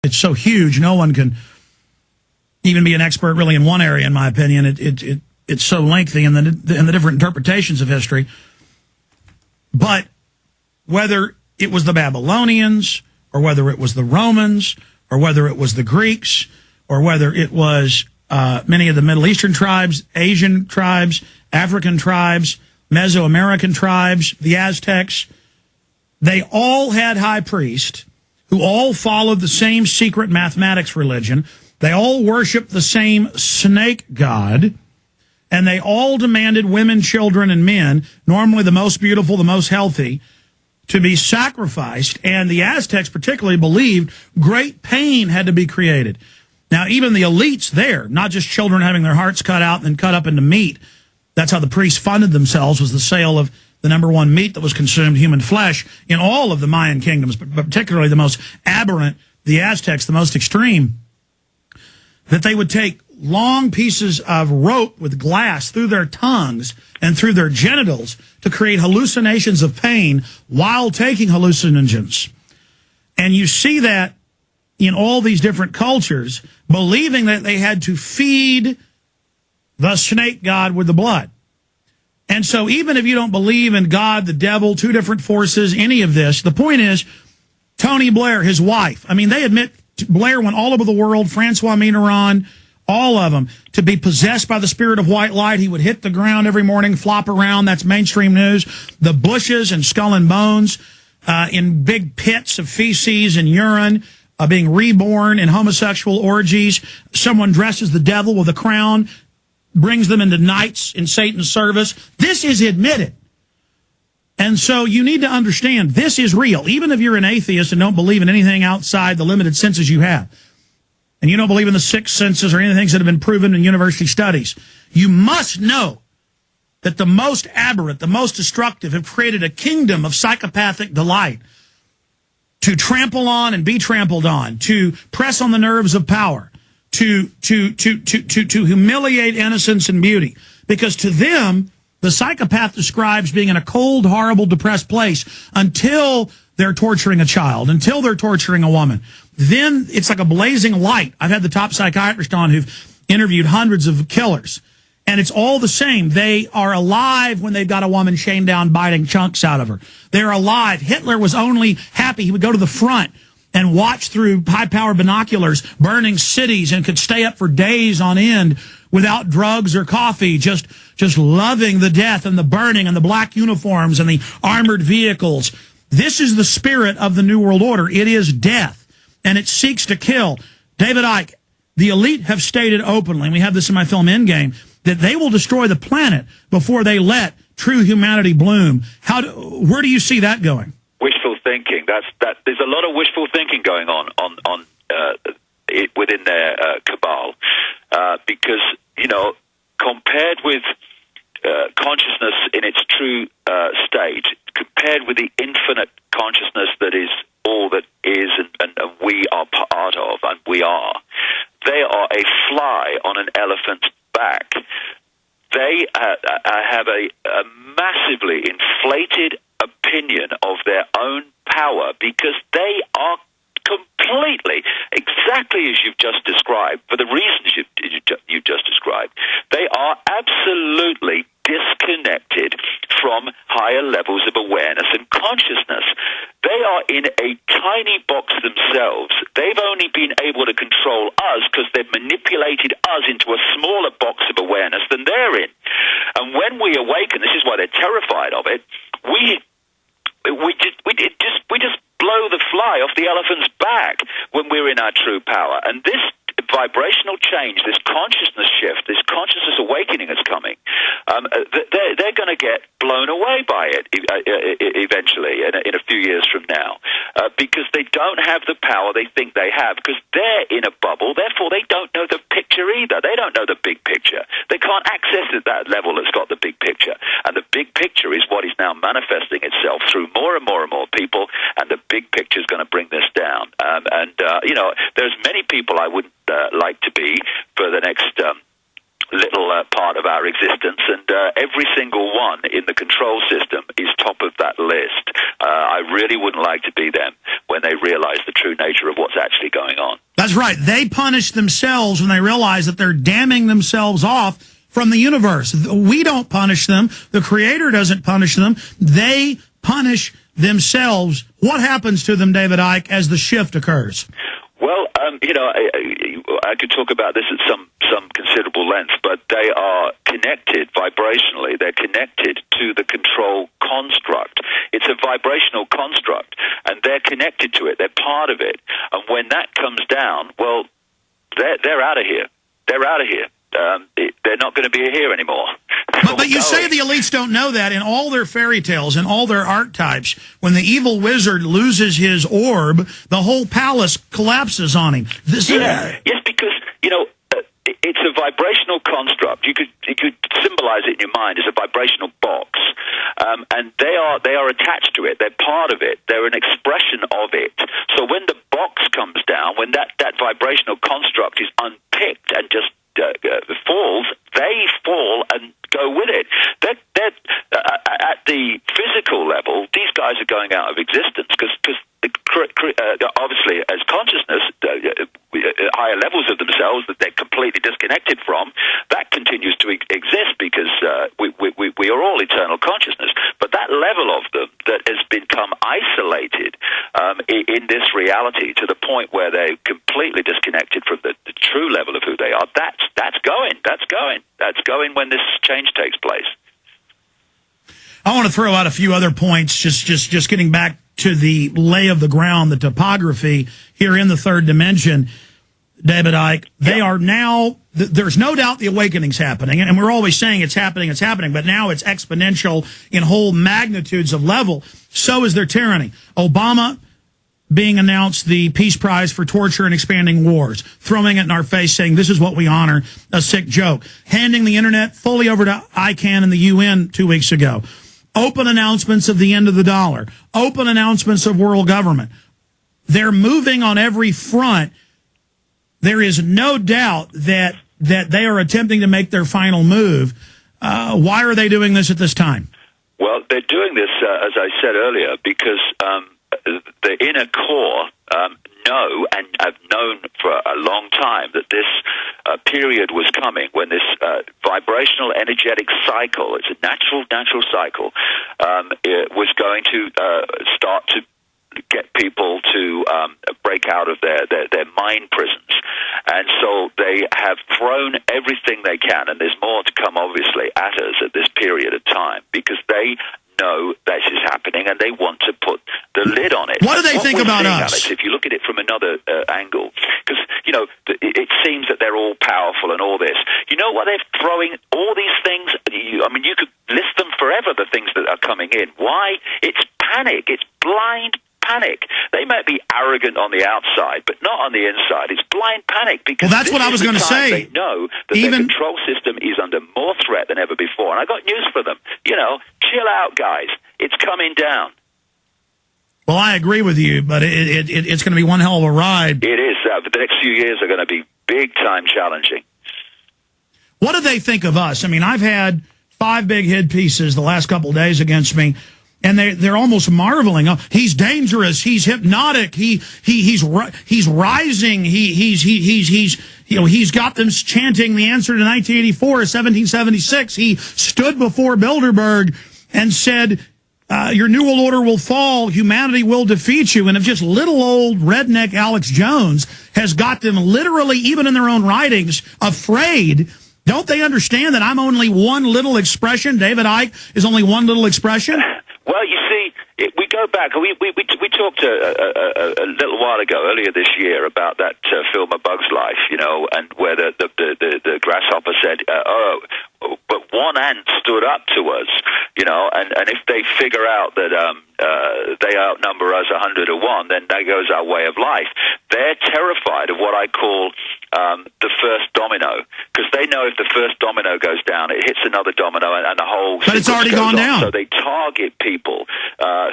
It's so huge, no one can even be an expert really in one area, in my opinion. It's so lengthy in the different interpretations of history. But whether it was the Babylonians, or whether it was the Romans, or whether it was the Greeks, or whether it was many of the Middle Eastern tribes, Asian tribes, African tribes, Mesoamerican tribes, the Aztecs, they all had high priests who all followed the same secret mathematics religion. They all worshiped the same snake god, and they all demanded women, children, and men, normally the most beautiful, the most healthy, to be sacrificed. And the Aztecs particularly believed great pain had to be created. Now, even the elites there, not just children having their hearts cut out and then cut up into meat, that's how the priests funded themselves, was the sale of the #1 meat that was consumed, human flesh, in all of the Mayan kingdoms, but particularly the most aberrant, the Aztecs, the most extreme, that they would take long pieces of rope with glass through their tongues and through their genitals to create hallucinations of pain while taking hallucinogens. And you see that in all these different cultures, believing that they had to feed the snake god with the blood. And so even if you don't believe in God, the devil, two different forces, any of this, the point is, Tony Blair, his wife, I mean, they admit Blair went all over the world, Francois Mitterrand, all of them, to be possessed by the spirit of white light. He would hit the ground every morning, flop around. That's mainstream news. The bushes and skull and bones in big pits of feces and urine, being reborn in homosexual orgies. Someone dresses the devil with a crown, brings them into knights in Satan's service. This is admitted. And so you need to understand this is real. Even if you're an atheist and don't believe in anything outside the limited senses you have, and you don't believe in the sixth senses or any things that have been proven in university studies, you must know that the most aberrant, the most destructive have created a kingdom of psychopathic delight to trample on and be trampled on, to press on the nerves of power, to humiliate innocence and beauty. Because to them, the psychopath describes being in a cold, horrible, depressed place until they're torturing a child, until they're torturing a woman. Then it's like a blazing light. I've had the top psychiatrist on who've interviewed hundreds of killers. And it's all the same. They are alive when they've got a woman chained down, biting chunks out of her. They're alive. Hitler was only happy he would go to the front and watch through high-power binoculars burning cities and could stay up for days on end without drugs or coffee, just loving the death and the burning and the black uniforms and the armored vehicles. This is the spirit of the New World Order. It is death, and it seeks to kill. David Icke, the elite have stated openly, and we have this in my film Endgame, that they will destroy the planet before they let true humanity bloom. Where do you see that going? Wishful thinking. There's a lot of wishful thinking going on within their cabal, because compared with consciousness in its true state, compared with the infinite consciousness that is all that is and we are part of, and we are, they are a fly on an elephant's back. They have a massively inflated opinion of their own power because they are completely, exactly as you've just described, for the reasons you've just described, they are absolutely disconnected from higher levels of awareness and consciousness. They are in a tiny box themselves. They've only been able to control us because they've manipulated us into a smaller box of awareness than they're in. And when we awaken, this is why they're terrified of it, we just blow the fly off the elephant's back when we're in our true power. And this vibrational change, this consciousness shift, this consciousness awakening is coming. They're going to get blown away by it eventually, in a few years from now, because they don't have the power they think they have, because they're in a bubble. Therefore, they don't know the picture either. They don't know the big picture. They can't access at that level that's got the big picture. And the big picture is what is now manifesting itself through more and more and more people, and the big picture is going to bring this down. There's many people I wouldn't like to be for the next little part of our existence, and every single one in the control system is top of that list. I really wouldn't like to be them when they realize the true nature of what's actually going on. That's right. They punish themselves when they realize that they're damning themselves off from the universe. We don't punish them. The Creator doesn't punish them. They punish themselves. What happens to them, David Icke, as the shift occurs? Well, I could talk about this at some considerable length, but they are connected vibrationally. They're connected to the control construct. It's a vibrational construct, and they're connected to it. They're part of it. And when that comes down, well, they're out of here. They're out of here. They're not going to be here anymore. But you say the elites don't know that. In all their fairy tales, in all their archetypes, when the evil wizard loses his orb, the whole palace collapses on him. Yes, because, it's a vibrational construct. You could symbolize it in your mind as a vibrational box, and they are attached to it. They're part of it. They're an expression of it. So when the box comes down, when that vibrational construct is unpicked and just falls, they fall and go with it. They're at the physical level, these guys are going out of existence because obviously as consciousness, higher levels of themselves that they're completely disconnected from, that continues to exist because we are all eternal consciousness. But that level of them that has become isolated in this reality to the point where they're completely disconnected from the true level of who they are, that's going when this change takes place. I want to throw out a few other points, just getting back to the lay of the ground, the topography here in the third dimension, David Icke. They are now, there's no doubt the awakening's happening, and we're always saying it's happening, but now it's exponential in whole magnitudes of level. So is their tyranny. Obama being announced the Peace Prize for torture and expanding wars, throwing it in our face, saying this is what we honor, a sick joke, handing the internet fully over to ICANN and the UN 2 weeks ago, open announcements of the end of the dollar, open announcements of world government. They're moving on every front. There is no doubt that they are attempting to make their final move. Why are they doing this at this time? Well, they're doing this, as I said earlier, because the inner core know and have known for a long time that this period was coming when this vibrational energetic cycle, it's a natural cycle, was going to start to get people to break out of their mind prisons. And so they have thrown everything they can, and there's more to come, obviously, at us at this period of time, because they know this is happening, and they want to put the lid on it. What do they think about us? Alex, if you look at it from another angle, because, it seems that they're all powerful and all this. You know what? They're throwing all these things. You could list them forever, the things that are coming in. Why? It's panic. It's blind panic. They might be arrogant on the outside, but not on the inside. It's blind panic because that's what I was going to say. They know that their control system is under more threat than ever before. And I got news for them. Chill out, guys. It's coming down. Well, I agree with you, but it's going to be one hell of a ride. It is. The next few years are going to be big time challenging. What do they think of us? I mean, I've had 5 big hit pieces the last couple of days against me. And they're almost marveling. Oh, he's dangerous. He's hypnotic. He's rising. He's got them chanting the answer to 1984, 1776. He stood before Bilderberg and said, your New World Order will fall. Humanity will defeat you. And if just little old redneck Alex Jones has got them literally, even in their own writings, afraid. Don't they understand that I'm only one little expression? David Icke is only one little expression? Well, you see, we go back. We talked a little while ago, earlier this year, about that film A Bug's Life, and where the grasshopper said, but one ant stood up to us, and if they figure out that they outnumber us 100 to 1, then that goes our way of life. They're terrified of what I call the first domino, because they know if the first domino goes down, it hits another domino, and the whole. But it's already gone down. So they target people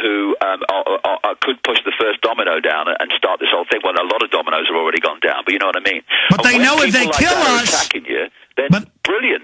who could push the first domino down and start this whole thing. Well, a lot of dominoes have already gone down, but you know what I mean. But they know if they kill us, attacking you, then brilliant.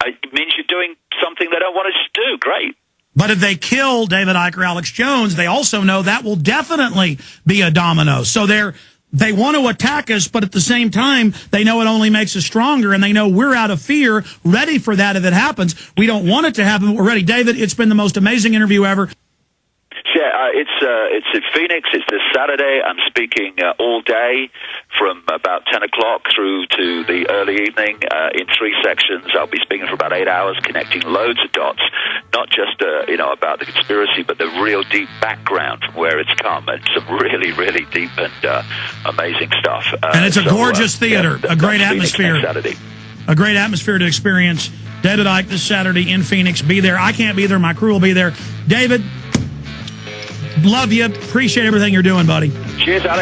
It means you're doing something they don't want us to do. Great. But if they kill David Icke or Alex Jones, they also know that will definitely be a domino. So they want to attack us, but at the same time, they know it only makes us stronger, and they know we're out of fear, ready for that if it happens. We don't want it to happen, but we're ready. David, it's been the most amazing interview ever. Yeah, it's in Phoenix. It's this Saturday. I'm speaking all day from about 10 o'clock through to the early evening in 3 sections. I'll be speaking for about 8 hours, connecting loads of dots, not just about the conspiracy, but the real deep background from where it's come, and some really, really deep and amazing stuff. And it's a gorgeous theater, a great atmosphere. A great atmosphere to experience. David Icke this Saturday in Phoenix. Be there. I can't be there. My crew will be there. David, love you. Appreciate everything you're doing, buddy. Cheers, Alex.